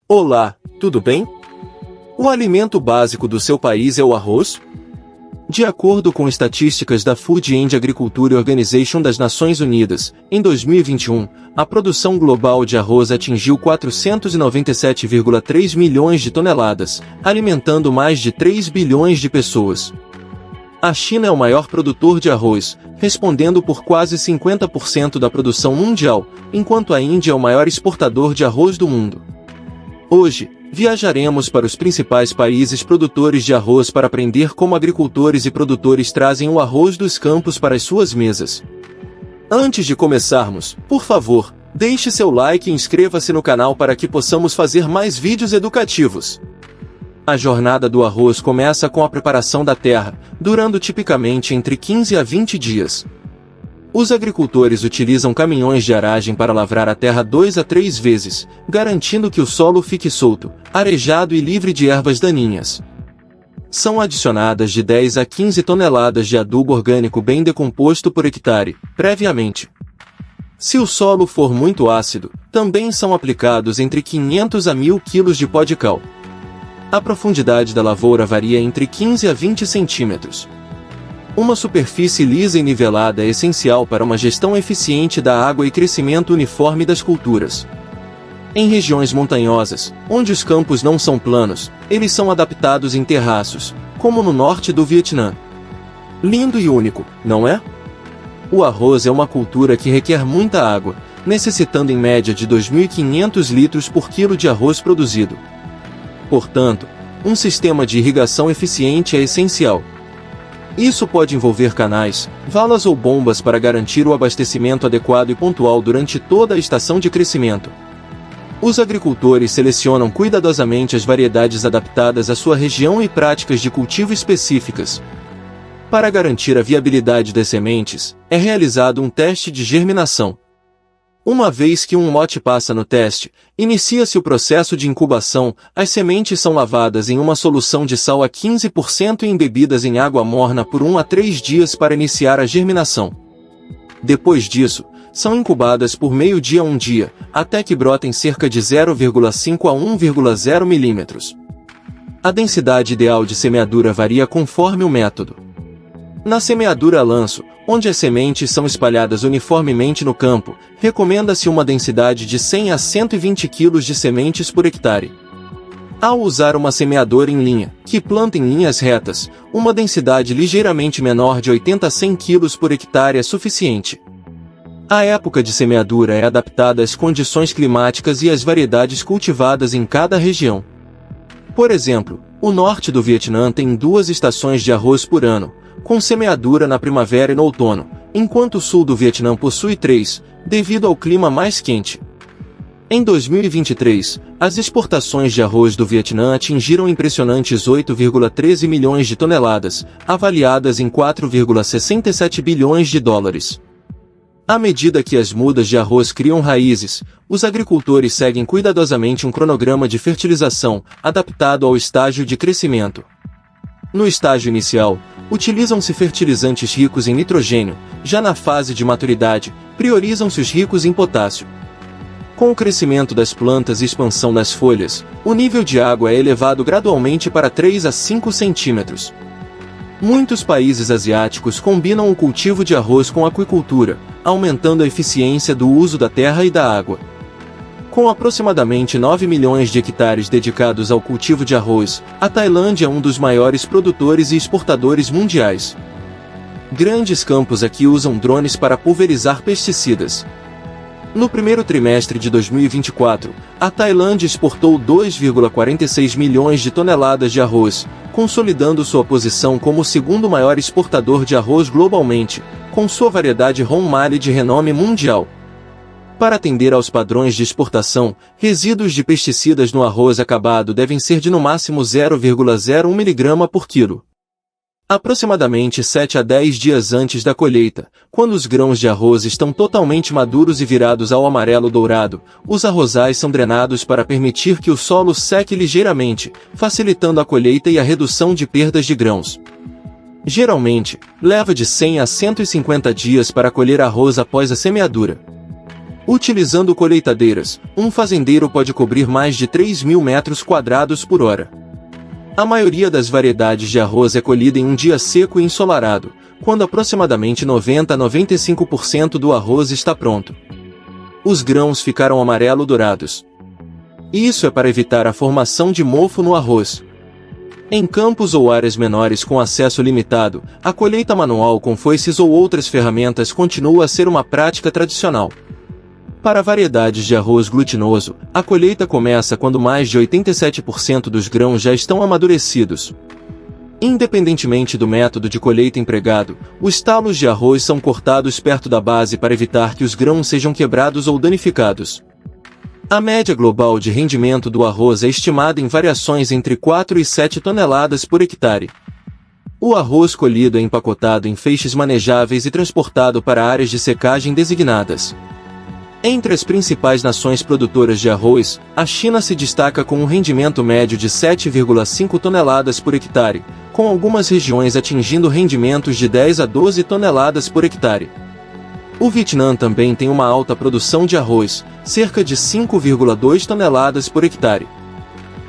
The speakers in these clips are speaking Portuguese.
Olá, tudo bem? O alimento básico do seu país é o arroz? De acordo com estatísticas da Food and Agriculture Organization das Nações Unidas, em 2021, a produção global de arroz atingiu 497,3 milhões de toneladas, alimentando mais de 3 bilhões de pessoas. A China é o maior produtor de arroz, respondendo por quase 50% da produção mundial, enquanto a Índia é o maior exportador de arroz do mundo. Hoje, viajaremos para os principais países produtores de arroz para aprender como agricultores e produtores trazem o arroz dos campos para as suas mesas. Antes de começarmos, por favor, deixe seu like e inscreva-se no canal para que possamos fazer mais vídeos educativos. A jornada do arroz começa com a preparação da terra, durando tipicamente entre 15 a 20 dias. Os agricultores utilizam caminhões de aragem para lavrar a terra 2 a 3 vezes, garantindo que o solo fique solto, arejado e livre de ervas daninhas. São adicionadas de 10 a 15 toneladas de adubo orgânico bem decomposto por hectare, previamente. Se o solo for muito ácido, também são aplicados entre 500 a 1.000 kg de pó de cal. A profundidade da lavoura varia entre 15 a 20 centímetros. Uma superfície lisa e nivelada é essencial para uma gestão eficiente da água e crescimento uniforme das culturas. Em regiões montanhosas, onde os campos não são planos, eles são adaptados em terraços, como no norte do Vietnã. Lindo e único, não é? O arroz é uma cultura que requer muita água, necessitando em média de 2.500 litros por quilo de arroz produzido. Portanto, um sistema de irrigação eficiente é essencial. Isso pode envolver canais, valas ou bombas para garantir o abastecimento adequado e pontual durante toda a estação de crescimento. Os agricultores selecionam cuidadosamente as variedades adaptadas à sua região e práticas de cultivo específicas. Para garantir a viabilidade das sementes, é realizado um teste de germinação. Uma vez que um lote passa no teste, inicia-se o processo de incubação, as sementes são lavadas em uma solução de sal a 15% e embebidas em água morna por 1 a 3 dias para iniciar a germinação. Depois disso, são incubadas por meio-dia a 1 dia, até que brotem cerca de 0,5 a 1,0 milímetros. A densidade ideal de semeadura varia conforme o método. Na semeadura a lanço, onde as sementes são espalhadas uniformemente no campo, recomenda-se uma densidade de 100 a 120 kg de sementes por hectare. Ao usar uma semeadora em linha, que planta em linhas retas, uma densidade ligeiramente menor de 80 a 100 kg por hectare é suficiente. A época de semeadura é adaptada às condições climáticas e às variedades cultivadas em cada região. Por exemplo, o norte do Vietnã tem 2 estações de arroz por ano, com semeadura na primavera e no outono, enquanto o sul do Vietnã possui 3, devido ao clima mais quente. Em 2023, as exportações de arroz do Vietnã atingiram impressionantes 8,13 milhões de toneladas, avaliadas em 4,67 bilhões de dólares. À medida que as mudas de arroz criam raízes, os agricultores seguem cuidadosamente um cronograma de fertilização, adaptado ao estágio de crescimento. No estágio inicial, utilizam-se fertilizantes ricos em nitrogênio, já na fase de maturidade, priorizam-se os ricos em potássio. Com o crescimento das plantas e expansão das folhas, o nível de água é elevado gradualmente para 3 a 5 centímetros. Muitos países asiáticos combinam o cultivo de arroz com a aquicultura, aumentando a eficiência do uso da terra e da água. Com aproximadamente 9 milhões de hectares dedicados ao cultivo de arroz, a Tailândia é um dos maiores produtores e exportadores mundiais. Grandes campos aqui usam drones para pulverizar pesticidas. No primeiro trimestre de 2024, a Tailândia exportou 2,46 milhões de toneladas de arroz, consolidando sua posição como o segundo maior exportador de arroz globalmente, com sua variedade Hon Mali de renome mundial. Para atender aos padrões de exportação, resíduos de pesticidas no arroz acabado devem ser de no máximo 0,01 mg por quilo. Aproximadamente 7 a 10 dias antes da colheita, quando os grãos de arroz estão totalmente maduros e virados ao amarelo dourado, os arrozais são drenados para permitir que o solo seque ligeiramente, facilitando a colheita e a redução de perdas de grãos. Geralmente, leva de 100 a 150 dias para colher arroz após a semeadura. Utilizando colheitadeiras, um fazendeiro pode cobrir mais de 3.000 metros quadrados por hora. A maioria das variedades de arroz é colhida em um dia seco e ensolarado, quando aproximadamente 90 a 95% do arroz está pronto. Os grãos ficaram amarelo-dourados. Isso é para evitar a formação de mofo no arroz. Em campos ou áreas menores com acesso limitado, a colheita manual com foices ou outras ferramentas continua a ser uma prática tradicional. Para variedades de arroz glutinoso, a colheita começa quando mais de 87% dos grãos já estão amadurecidos. Independentemente do método de colheita empregado, os talos de arroz são cortados perto da base para evitar que os grãos sejam quebrados ou danificados. A média global de rendimento do arroz é estimada em variações entre 4 e 7 toneladas por hectare. O arroz colhido é empacotado em feixes manejáveis e transportado para áreas de secagem designadas. Entre as principais nações produtoras de arroz, a China se destaca com um rendimento médio de 7,5 toneladas por hectare, com algumas regiões atingindo rendimentos de 10 a 12 toneladas por hectare. O Vietnã também tem uma alta produção de arroz, cerca de 5,2 toneladas por hectare.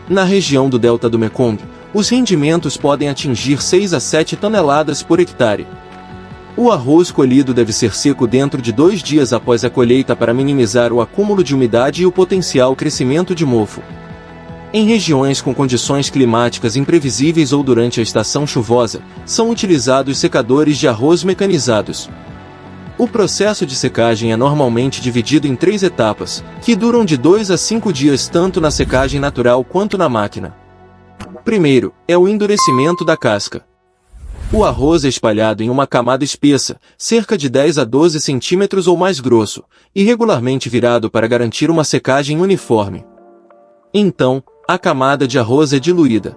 Na região do delta do Mekong, os rendimentos podem atingir 6 a 7 toneladas por hectare. O arroz colhido deve ser seco dentro de 2 dias após a colheita para minimizar o acúmulo de umidade e o potencial crescimento de mofo. Em regiões com condições climáticas imprevisíveis ou durante a estação chuvosa, são utilizados secadores de arroz mecanizados. O processo de secagem é normalmente dividido em 3 etapas, que duram de 2 a 5 dias tanto na secagem natural quanto na máquina. Primeiro, é o endurecimento da casca. O arroz é espalhado em uma camada espessa, cerca de 10 a 12 centímetros ou mais grosso, e regularmente virado para garantir uma secagem uniforme. Então, a camada de arroz é diluída.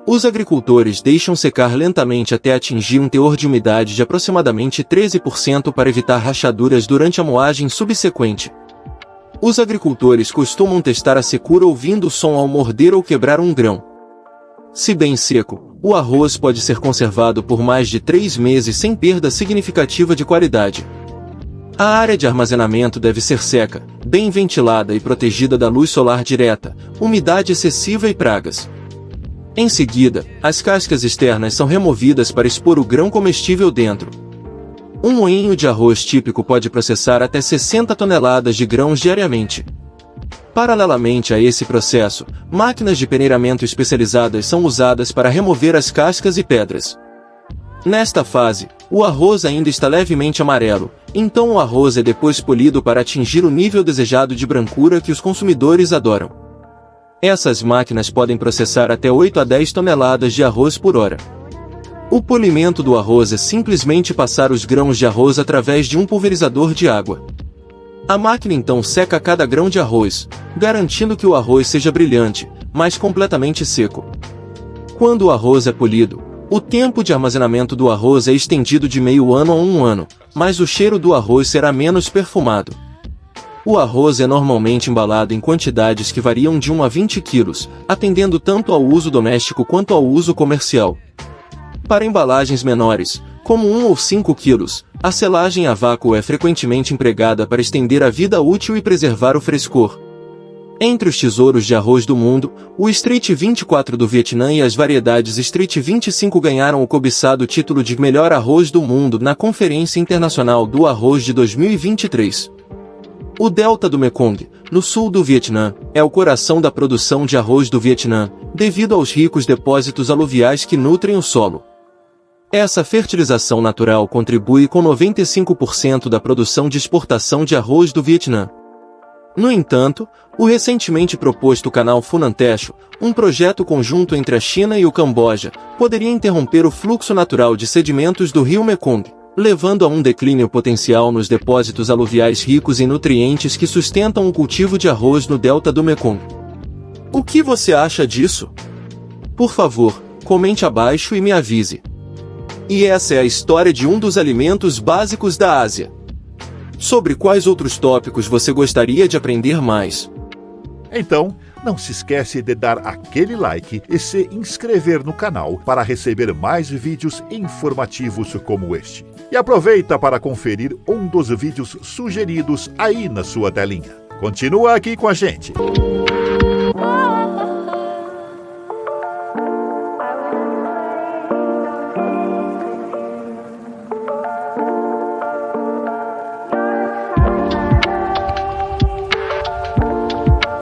Os agricultores deixam secar lentamente até atingir um teor de umidade de aproximadamente 13% para evitar rachaduras durante a moagem subsequente. Os agricultores costumam testar a secura ouvindo o som ao morder ou quebrar um grão. Se bem seco, o arroz pode ser conservado por mais de 3 meses sem perda significativa de qualidade. A área de armazenamento deve ser seca, bem ventilada e protegida da luz solar direta, umidade excessiva e pragas. Em seguida, as cascas externas são removidas para expor o grão comestível dentro. Um moinho de arroz típico pode processar até 60 toneladas de grãos diariamente. Paralelamente a esse processo, máquinas de peneiramento especializadas são usadas para remover as cascas e pedras. Nesta fase, o arroz ainda está levemente amarelo, então o arroz é depois polido para atingir o nível desejado de brancura que os consumidores adoram. Essas máquinas podem processar até 8 a 10 toneladas de arroz por hora. O polimento do arroz é simplesmente passar os grãos de arroz através de um pulverizador de água. A máquina então seca cada grão de arroz, garantindo que o arroz seja brilhante, mas completamente seco. Quando o arroz é polido, o tempo de armazenamento do arroz é estendido de meio ano a 1 ano, mas o cheiro do arroz será menos perfumado. O arroz é normalmente embalado em quantidades que variam de 1 a 20 quilos, atendendo tanto ao uso doméstico quanto ao uso comercial. Para embalagens menores, como 1 ou 5 quilos, a selagem a vácuo é frequentemente empregada para estender a vida útil e preservar o frescor. Entre os tesouros de arroz do mundo, o Street 24 do Vietnã e as variedades Street 25 ganharam o cobiçado título de melhor arroz do mundo na Conferência Internacional do Arroz de 2023. O delta do Mekong, no sul do Vietnã, é o coração da produção de arroz do Vietnã, devido aos ricos depósitos aluviais que nutrem o solo. Essa fertilização natural contribui com 95% da produção de exportação de arroz do Vietnã. No entanto, o recentemente proposto Canal Funan Techo, um projeto conjunto entre a China e o Camboja, poderia interromper o fluxo natural de sedimentos do rio Mekong, levando a um declínio potencial nos depósitos aluviais ricos em nutrientes que sustentam o cultivo de arroz no delta do Mekong. O que você acha disso? Por favor, comente abaixo e me avise. E essa é a história de um dos alimentos básicos da Ásia. Sobre quais outros tópicos você gostaria de aprender mais? Então, Não se esquece de dar aquele like e se inscrever no canal para receber mais vídeos informativos como este. E aproveita para conferir um dos vídeos sugeridos aí na sua telinha. Continua aqui com a gente.